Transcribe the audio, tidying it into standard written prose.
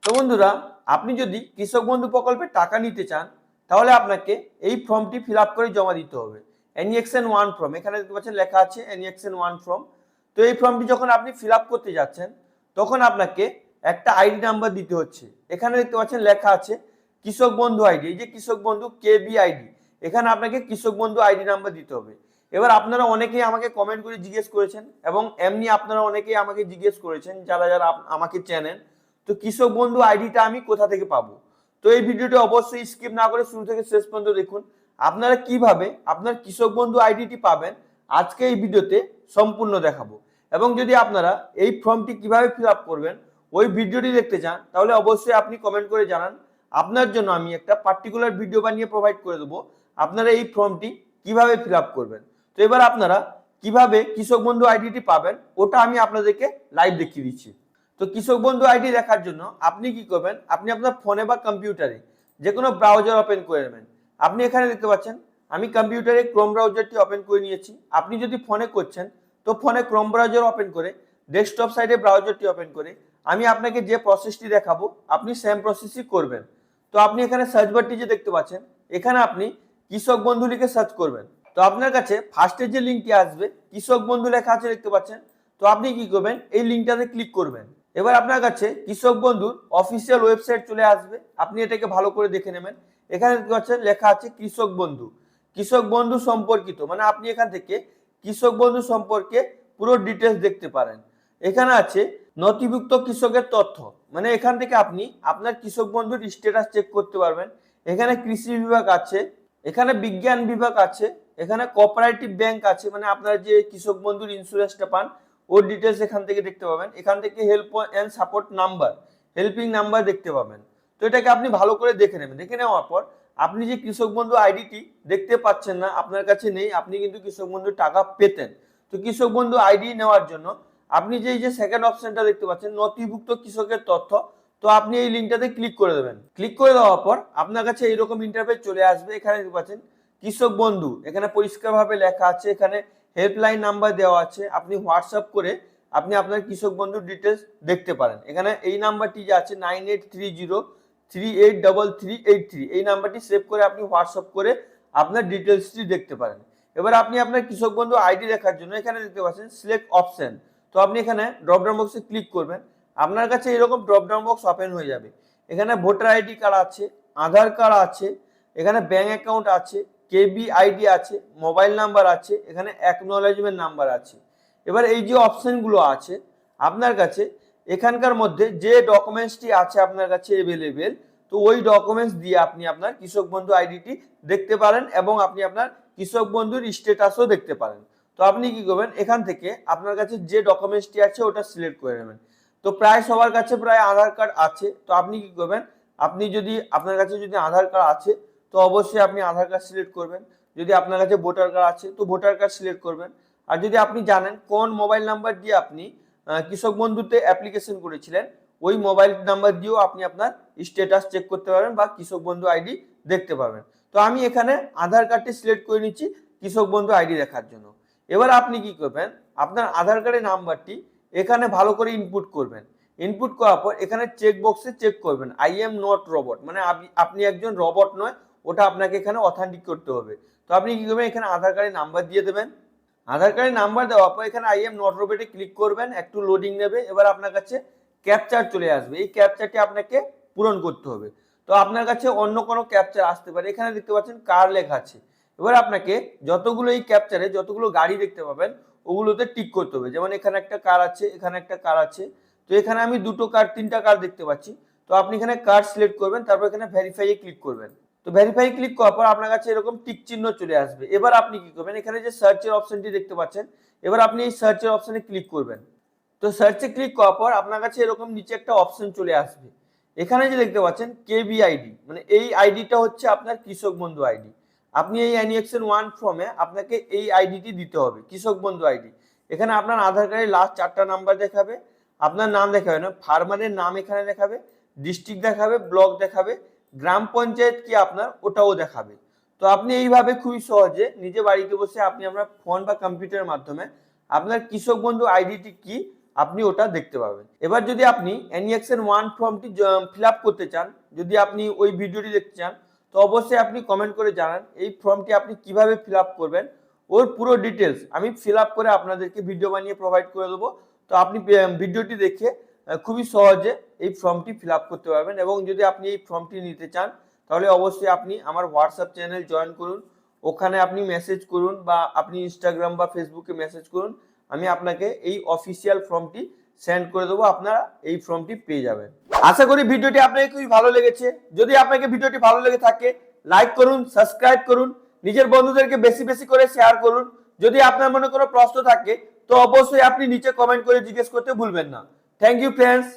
তো বন্ধুরা, আপনি যদি কৃষক বন্ধু প্রকল্পে টাকা নিতে চান তাহলে আপনাকে এই ফর্মটি ফিল আপ করে জমা দিতে হবে। NEXN 1 ফর্ম, এখানে দেখতে পাচ্ছেন লেখা আছে NEXN 1 ফর্ম। তো এই ফর্মটি যখন আপনি ফিল আপ করতে যাচ্ছেন তখন আপনাকে একটা আইডি নাম্বার দিতে হচ্ছে। এখানে দেখতে পাচ্ছেন লেখা আছে কৃষক বন্ধু আইডি, এই যে কৃষক বন্ধু KBID, এখানে আপনাকে কৃষক বন্ধু আইডি নাম্বার দিতে হবে। এবার আপনারা অনেকেই আমাকে কমেন্ট করে জিজ্ঞেস করেছেন এবং এমনি আপনারা অনেকেই আমাকে জিজ্ঞেস করেছেন যারা যারা আমাকে চেনেন, তো কৃষক বন্ধু আইডিটা আমি কোথা থেকে পাবো। তো এই ভিডিওটি অবশ্যই স্কিপ না করে শুরু থেকে শেষ পর্যন্ত দেখুন আপনারা কিভাবে আপনার কৃষক বন্ধু আইডিটি পাবেন। আজকে এই ভিডিওতে সম্পূর্ণ দেখাবো। এবং যদি আপনারা এই ফর্মটি কিভাবে ফিল আপ করবেন ওই ভিডিওটি দেখতে চান তাহলে অবশ্যই আপনি কমেন্ট করে জানান। আপনার জন্য আমি একটা পার্টিকুলার ভিডিও বানিয়ে প্রোভাইড করে দেবো আপনারা এই ফর্মটি কিভাবে ফিল আপ করবেন। তো এবার আপনারা কিভাবে কৃষক বন্ধু আইডিটি পাবেন ওটা আমি আপনাদেরকে লাইভ দেখিয়ে দিচ্ছি। তো কৃষক বন্ধু আইডি দেখার জন্য আপনি কি করবেন, আপনি আপনার ফোনে বা কম্পিউটারে যে কোনো ব্রাউজার ওপেন করে নেবেন। আপনি এখানে দেখতে পাচ্ছেন আমি কম্পিউটারে ক্রোম ব্রাউজারটি ওপেন করে নিয়েছি। আপনি যদি ফোনে করছেন তো ফোনে ক্রোম ব্রাউজার ওপেন করে ডেস্কটপ সাইডে ব্রাউজারটি ওপেন করে আমি আপনাকে যে প্রসেসটি দেখাবো আপনি সেম প্রসেসই করবেন। তো আপনি এখানে সার্চ বারটি যে দেখতে পাচ্ছেন এখানে আপনি কৃষক বন্ধু লিখে সার্চ করবেন। তো আপনার কাছে ফার্স্টে যে লিঙ্কটি আসবে কৃষক বন্ধু লেখা আছে দেখতে পাচ্ছেন, তো আপনি কি করবেন এই লিঙ্কটাতে ক্লিক করবেন। এবার আপনার কাছে কৃষক বন্ধুর অফিসিয়াল ওয়েবসাইট চলে আসবে, আপনি এটাকে ভালো করে দেখে নেবেন। এখানে দেখতে পাচ্ছেন লেখা আছে কৃষক বন্ধু, কৃষক বন্ধু সম্পর্কিত, মানে আপনি এখান থেকে কৃষক বন্ধু সম্পর্কে পুরো ডিটেলস দেখতে পারেন। এখানে আছে নথিভুক্ত কৃষকের তথ্য, মানে এখান থেকে আপনি আপনার কৃষক বন্ধুর স্ট্যাটাস চেক করতে পারবেন। এখানে কৃষি বিভাগ আছে, এখানে বিজ্ঞান বিভাগ আছে, এখানে কোঅপারেটিভ ব্যাংক আছে, মানে আপনার যে কৃষক বন্ধুর ইন্স্যুরেন্সটা পান ওর ডিটেলস এখান থেকে দেখতে পাবেন। এখান থেকে help and support number, helping number দেখতে পাবেন। তো এটাকে আপনি ভালো করে দেখে নেবেন। দেখে নেওয়ার পর আপনি যে কৃষক বন্ধু আইডিটি দেখতে পাচ্ছেন না, আপনার কাছে নেই, আপনি কিন্তু কৃষক বন্ধুর টাকা পেতেন। তো কৃষক বন্ধু আইডি নেওয়ার জন্য আপনি যে সেকেন্ড অপশনটা দেখতে পাচ্ছেন নথিভুক্ত কৃষকের তথ্য, তো আপনি এই লিঙ্কটাতে ক্লিক করে দেবেন। ক্লিক করে দেওয়ার পর আপনার কাছে এইরকম ইন্টারফেস চলে আসবে। এখানে দেখতে পাচ্ছেন কৃষক বন্ধু, এখানে পরিষ্কারভাবে লেখা আছে, এখানে হেল্পলাইন নাম্বার দেওয়া আছে, আপনি হোয়াটসঅ্যাপ করে আপনি আপনার কৃষক বন্ধুর ডিটেলস দেখতে পারেন। এখানে এই নাম্বারটি যে আছে 9830383383, এই নাম্বারটি সেভ করে আপনি হোয়াটসঅ্যাপ করে আপনার ডিটেলসটি দেখতে পারেন। এবার আপনি আপনার কৃষক বন্ধু আইডি দেখার জন্য এখানে দেখতে পাচ্ছেন সিলেক্ট অপশন, তো আপনি এখানে ড্রপ ডাউন বক্সে ক্লিক করবেন। আপনার কাছে এরকম ড্রপ ডাউন বক্স ওপেন হয়ে যাবে। এখানে ভোটার আইডি কার্ড আছে, আধার কার্ড আছে, এখানে ব্যাংক অ্যাকাউন্ট আছে, KBID আছে, মোবাইল নাম্বার আছে, এখানে অ্যাকনোলেজমেন্ট নাম্বার আছে। এবার এই যে অপশনগুলো আছে আপনার কাছে এখানকার মধ্যে যে ডকুমেন্টসটি আছে আপনার কাছে অ্যাভেলেবেল, তো ওই ডকুমেন্টস দিয়ে আপনি আপনার কৃষক বন্ধু আইডিটি দেখতে পারেন এবং আপনি আপনার কৃষক বন্ধুর স্ট্যাটাসও দেখতে পারেন। তো আপনি কি করবেন, এখান থেকে আপনার কাছে যে ডকুমেন্টসটি আছে ওটা সিলেক্ট করে নেবেন। তো প্রায় সবার কাছে প্রায় আধার কার্ড আছে, তো আপনি কি করবেন, আপনি যদি আপনার কাছে যদি আধার কার্ড আছে তো অবশ্যই আপনি আধার কার্ড সিলেক্ট করবেন। যদি আপনার কাছে ভোটার কার্ড আছে তো ভোটার কার্ড সিলেক্ট করবেন। আর যদি আপনি জানেন কোন মোবাইল নাম্বার দিয়ে আপনি কৃষক বন্ধুতে অ্যাপ্লিকেশন করেছিলেন ওই মোবাইল নাম্বার দিয়েও আপনি আপনার স্ট্যাটাস চেক করতে পারবেন বা কৃষক বন্ধু আইডি দেখতে পারবেন। তো আমি এখানে আধার কার্ডটি সিলেক্ট করে নিচ্ছি কৃষক বন্ধু আইডি দেখার জন্য। এবার আপনি কি করবেন, আপনার আধার কার্ডের নাম্বারটি এখানে ভালো করে ইনপুট করবেন। ইনপুট করার পর এখানে চেক বক্সে চেক করবেন আই এম নট রোবট, মানে আপনি একজন রোবট নয়, ওটা আপনাকে এখানে অথেন্টিক করতে হবে। তো আপনি কি করবেন, এখানে আধার কার্ডের নাম্বার দিয়ে দেবেন। আধার কার্ডের নাম্বার দেওয়ার পর এখানে আই এম নট রোবটে ক্লিক করবেন, একটু লোডিং নেবে। এবার আপনার কাছে ক্যাপচার চলে আসবে, এই ক্যাপচারটি আপনাকে পূরণ করতে হবে। তো আপনার কাছে অন্য কোনো ক্যাপচার আসতে পারে, এখানে দেখতে পাচ্ছেন কার লেখা আছে। এবার আপনাকে যতগুলো এই ক্যাপচারে যতগুলো গাড়ি দেখতে পাবেন ওগুলোতে টিক করতে হবে। যেমন এখানে একটা কার আছে, এখানে একটা কার আছে, তো এখানে আমি দুটো কার তিনটা কার দেখতে পাচ্ছি। তো আপনি এখানে কার সিলেক্ট করবেন, তারপর এখানে ভেরিফাই ক্লিক করবেন। তো ভেরিফাই ক্লিক করার পর আপনার কাছে এরকম টিক চিহ্ন চলে আসবে। এবার আপনি কি করবেন, এখানে যে সার্চের অপশনটি দেখতে পাচ্ছেন এবার আপনি এই সার্চের অপশনে ক্লিক করবেন। তো সার্চে ক্লিক করার পর আপনার কাছে এরকম নিচে একটা অপশন চলে আসবে। এখানে যে দেখতে পাচ্ছেন KBID, মানে এই আইডিটা হচ্ছে আপনার কৃষক বন্ধু আইডি। আপনি এই NEXN 1 ফর্মে আপনাকে এই আইডিটি দিতে হবে, কৃষক বন্ধু আইডি। এখানে আপনার আধার কার্ডের লাস্ট 4টা নাম্বার দেখাবে, আপনার নাম দেখাবে না, ফার্মারের নাম এখানে দেখাবে, ডিস্ট্রিক্ট দেখাবে, ব্লক দেখাবে, গ্রাম পঞ্চায়েত কি আপনার ওটাও দেখাবে। তো আপনি এইভাবে খুবই সহজে নিজে বাড়িতে বসে আপনি আপনার ফোন বা কম্পিউটারের মাধ্যমে আপনার কৃষক বন্ধু আইডিটি কি আপনি ওটা দেখতে পাবেন। এবার যদি আপনি NEXN 1 ফর্মটি ফিল আপ করতে চান, যদি আপনি ওই ভিডিওটি দেখতে চান, তো অবশ্যই আপনি কমেন্ট করে জানান এই ফর্মটি আপনি কিভাবে ফিল আপ করবেন। ওর পুরো ডিটেলস আমি ফিল আপ করে আপনাদেরকে ভিডিও বানিয়ে প্রোভাইড করে দেবো। তো আপনি ভিডিওটি দেখে খুবই সহজে এই ফর্মটি ফিল আপ করতে পারবেন। এবং যদি আপনি এই ফর্মটি নিতে চান তাহলে অবশ্যই আপনি আমার হোয়াটসঅ্যাপ চ্যানেল জয়েন করুন, ওখানে আপনি মেসেজ করুন বা আপনি ইনস্টাগ্রাম বা ফেসবুকে মেসেজ করুন, আমি আপনাকে এই অফিসিয়াল ফর্মটি সেন্ড করে দেবো, আপনারা এই ফর্মটি পেয়ে যাবেন। আশা করি ভিডিওটি আপনাকে খুবই ভালো লেগেছে। যদি আপনাকে ভিডিওটি ভালো লেগে থাকে লাইক করুন, সাবস্ক্রাইব করুন, নিজের বন্ধুদেরকে বেশি বেশি করে শেয়ার করুন। যদি আপনার মনে কোনো প্রশ্ন থাকে তো অবশ্যই আপনি নিচে কমেন্ট করে জিজ্ঞেস করতে ভুলবেন না। Thank you friends.